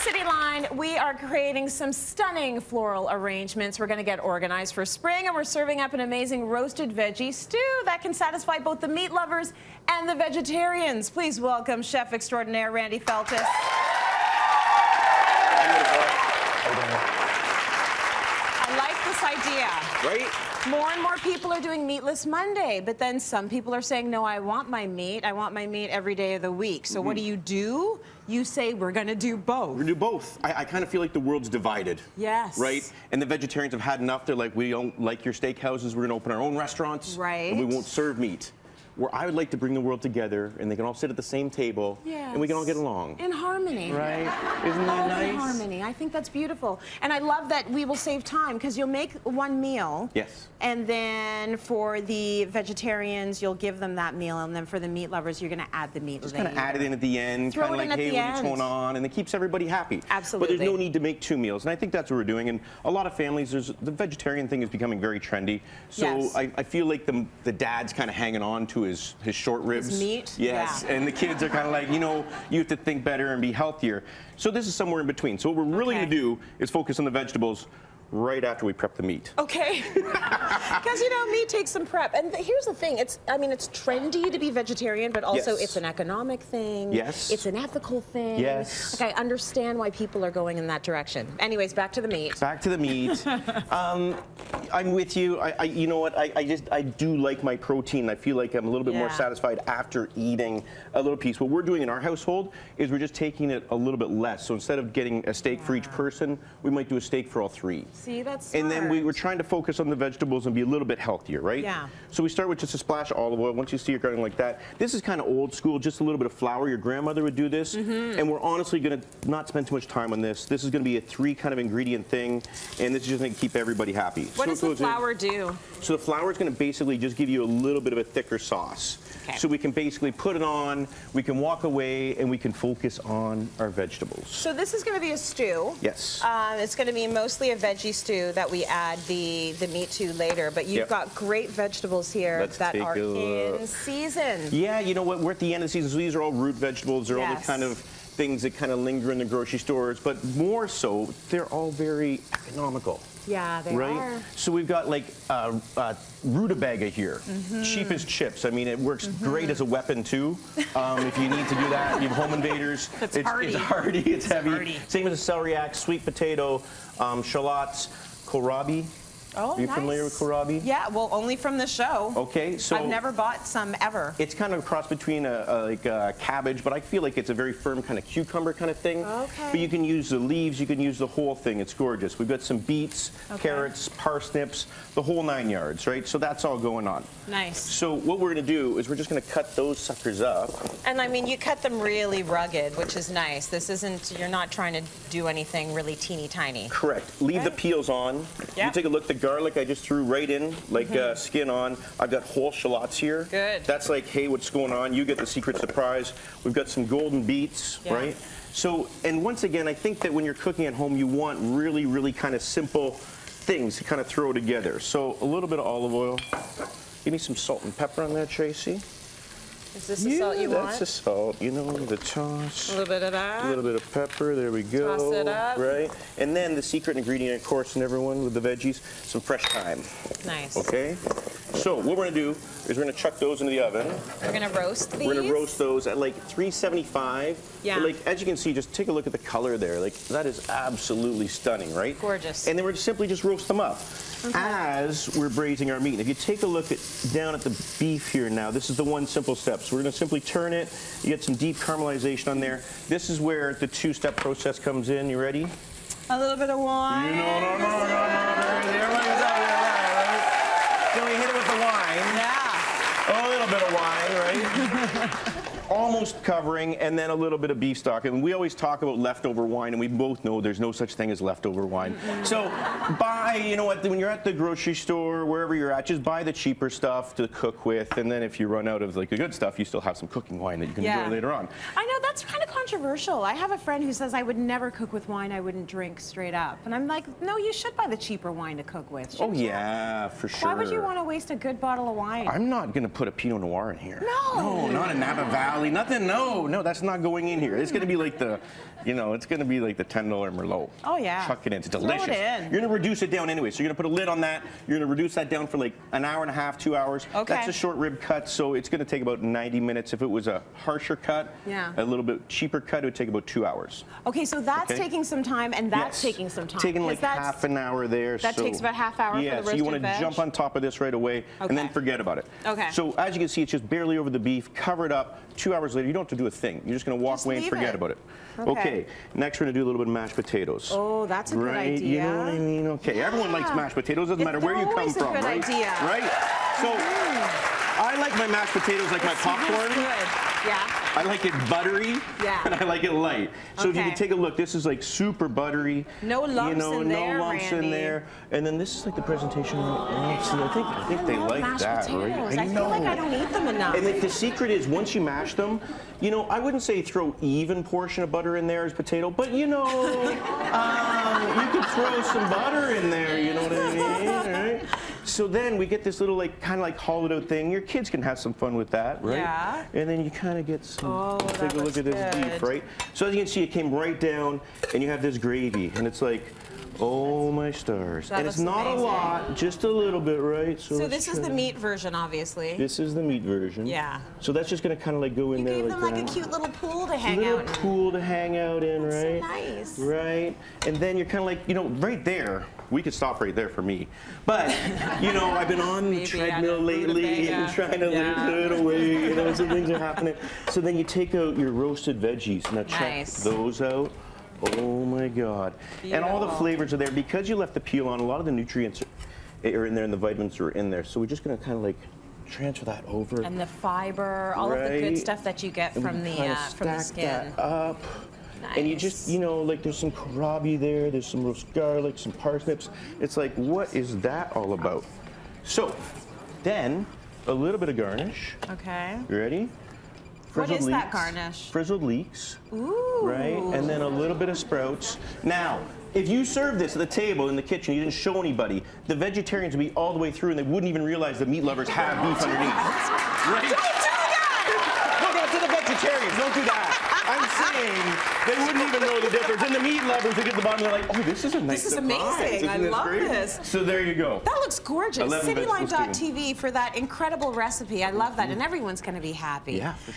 Cityline, we are creating some stunning floral arrangements. We're going to get organized for spring, and we're serving up an amazing roasted veggie stew that can satisfy both the meat lovers and the vegetarians. Please welcome Chef Extraordinaire Randy Feltis. I like this idea. Right? More and more people are doing Meatless Monday, but then some people are saying, no, I want my meat. I want my meat every day of the week. So what do? You say we're going to do both. We're going to do both. I kind of feel like the world's divided. Yes. Right? And the vegetarians have had enough. They're like, we don't like your steakhouses. We're going to open our own restaurants. Right. And we won't serve meat. Where I would like to bring the world together, and they can all sit at the same table, and we can all get along. In harmony. Right? Isn't that nice? In harmony. I think that's beautiful. And I love that we will save time, because you'll make one meal. Yes. And then for the vegetarians, you'll give them that meal, and then for the meat lovers, you're going to add the meat later. Just kind of add it in at the end, Throw kind of it in like, at hey, the what's end. going on? And it keeps everybody happy. Absolutely. But there's no need to make two meals, and I think that's what we're doing. And a lot of families, the vegetarian thing is becoming very trendy. So Yes. I feel like the dad's kind of hanging on to his short ribs. His meat? Yes, Yeah. and the kids are kind of like, you know, you have to think better and be healthier. So this is somewhere in between. So what we're really going to do is focus on the vegetables right after we prep the meat. Okay. Because, you know, meat takes some prep. And here's the thing. It's trendy to be vegetarian, but also Yes. it's an economic thing. Yes. It's an ethical thing. Yes. Like, I understand why people are going in that direction. Anyways, back to the meat. Back to the meat. I'm with you. You know what? I do like my protein. I feel like I'm a little bit more satisfied after eating a little piece. What we're doing in our household is we're just taking it a little bit less. So instead of getting a steak for each person, we might do a steak for all three. See, that's smart. And then we were trying to focus on the vegetables and be a little bit healthier, right? Yeah. So we start with just a splash of olive oil. Once you see it going like that, this is kind of old school, just a little bit of flour. Your grandmother would do this. And we're honestly going to not spend too much time on this. This is going to be a 3 kind of ingredient thing, and this is just going to keep everybody happy. What does the flour do? So the flour is going to basically just give you a little bit of a thicker sauce. Okay. So we can basically put it on, we can walk away, and we can focus on our vegetables. So this is going to be a stew. Yes. It's going to be mostly a veggie stew that we add the meat to later. But you've got great vegetables here that are in season. Yeah, you know what? We're at the end of the season, so these are all root vegetables. They're all the kind of things that kind of linger in the grocery stores, but more so, they're all very economical. Yeah, they are. So we've got like rutabaga here, cheap as chips. I mean, it works great as a weapon too. If you need to do that, you have home invaders. It's hearty. It's hearty, it's heavy. Hearty. Same as a celeriac, sweet potato, shallots, kohlrabi. Oh, Are you familiar with kohlrabi? Yeah, well, only from the show. Okay, so I've never bought some ever. it's kind of a cross between like a cabbage, but I feel like it's a very firm kind of cucumber kind of thing. Okay. But you can use the leaves, you can use the whole thing. It's gorgeous. We've got some beets, carrots, parsnips, the whole 9 yards, right? So that's all going on. Nice. So what we're going to do is we're just going to cut those suckers up. And I mean, you cut them really rugged, which is nice. This isn't, you're not trying to do anything really teeny tiny. Correct. Leave the peels on. You take a look, the garlic I just threw right in, like skin on. I've got whole shallots here. Good. That's like, hey, what's going on? You get the secret surprise. We've got some golden beets, right? So, and once again, I think that when you're cooking at home, you want really, really kind of simple things to kind of throw together. So a little bit of olive oil. Give me some salt and pepper on that, Tracy. Is this the salt you want? That's the salt, you know, the toss. A little bit of that. A little bit of pepper, there we go. Toss it up. Right? And then the secret ingredient, of course, in everyone with the veggies, some fresh thyme. Nice. Okay? So what we're going to do is we're going to chuck those into the oven. We're going to roast these? We're going to roast those at like 375. Yeah. But like, as you can see, just take a look at the color there. Like, that is absolutely stunning, right? Gorgeous. And then we're simply just roast them up as we're braising our meat. And if you take a look down at the beef here now, this is the one simple step. So we're going to simply turn it. You get some deep caramelization on there. This is where the 2-step process comes in. You ready? A little bit of wine. No. Everybody's out there, right? So we hit it with the wine. Yeah. A little bit of wine, right? Almost covering, and then a little bit of beef stock. And we always talk about leftover wine, and we both know there's no such thing as leftover wine. So buy, you know what, when you're at the grocery store, wherever you're at, just buy the cheaper stuff to cook with, and then if you run out of like the good stuff, you still have some cooking wine that you can enjoy later on. I know, that's kind of controversial. I have a friend who says I would never cook with wine, I wouldn't drink straight up. And I'm like, no, you should buy the cheaper wine to cook with. Oh yeah, for sure. Why would you want to waste a good bottle of wine? I'm not going to put a Pinot Noir in here. No. No, not a Napa Valley, nothing, no, that's not going in here. It's going to be like the you know, it's going to be like the $10 Merlot. Oh, yeah. Chuck it in. It's Throw delicious. it in. You're going to reduce it down anyway. So you're going to put a lid on that. You're going to reduce that down for like an hour and a half, 2 hours. Okay. That's a short rib cut, so it's going to take about 90 minutes. If it was a harsher cut, a little bit cheaper cut, it would take about 2 hours. Okay, so that's taking some time, and that's taking some time. Taking like half an hour there. That takes about half hour for the roasted so you want to veg? jump on top of this right away, and then forget about it. Okay. So as you can see, it's just barely over the beef. Cover it up. 2 hours later, you don't have to do a thing. You're just going to walk away and forget about it. Okay. Next, we're going to do a little bit of mashed potatoes. Oh, that's a good idea. You know what I mean? Okay. Everyone likes mashed potatoes. Doesn't matter where you come from, right? Right? So I like my mashed potatoes like my popcorn. Good. Yeah. I like it buttery, and I like it light. So if you can take a look, this is like super buttery. No lumps in there, no lumps Randy. in there. And then this is like the presentation. I think they like that, potatoes. right? I feel like I don't eat them enough. And like the secret is once you mash them, you know, I wouldn't say throw even portion of butter in there as potato, but you know, you could throw some butter in there, you know what I mean, right? So then we get this little like kind of like hollowed out thing. Your kids can have some fun with that, right? Yeah. And then you kind of get some, take a look at this beef, right? So as you can see, it came right down, and you have this gravy, and it's like, oh my stars. That and it's looks not amazing. a lot, just a little bit, right? So this is the meat version, obviously. This is the meat version. Yeah. So that's just going to kind of like go in You there gave like them like that. a cute little pool to hang little out in. pool to hang out in, That's right? so nice. Right. And then you're kind of like, you know, right there. We could stop right there for me. But, you know, I've been on the treadmill lately and trying to lose it away. You know, some things are happening. So then you take out your roasted veggies. Now check those out. Oh my God. And all the flavors are there. Because you left the peel on, a lot of the nutrients are in there and the vitamins are in there. So we're just going to kind of like transfer that over. And the fiber, all of the good stuff that you get from the skin. That up. Nice. And you just, you know, like there's some kohlrabi there, there's some roast garlic, some parsnips. It's like, what is that all about? So, then, a little bit of garnish. Okay. You ready? What is that garnish? Frizzled leeks. Ooh. Right? And then a little bit of sprouts. Now, if you serve this at the table in the kitchen, you didn't show anybody, the vegetarians would be all the way through and they wouldn't even realize the meat lovers have beef underneath. Right? Don't do that! No, to the vegetarians, don't do that. I'm saying they wouldn't even know the difference. And the meat lovers, they get to the bottom, they're like, oh, this is a nice This is surprise. amazing. Isn't I this love great? this. So there you go. That looks gorgeous. 11 vegetables Cityline.tv for that incredible recipe. I love that. And everyone's going to be happy. Yeah, for sure.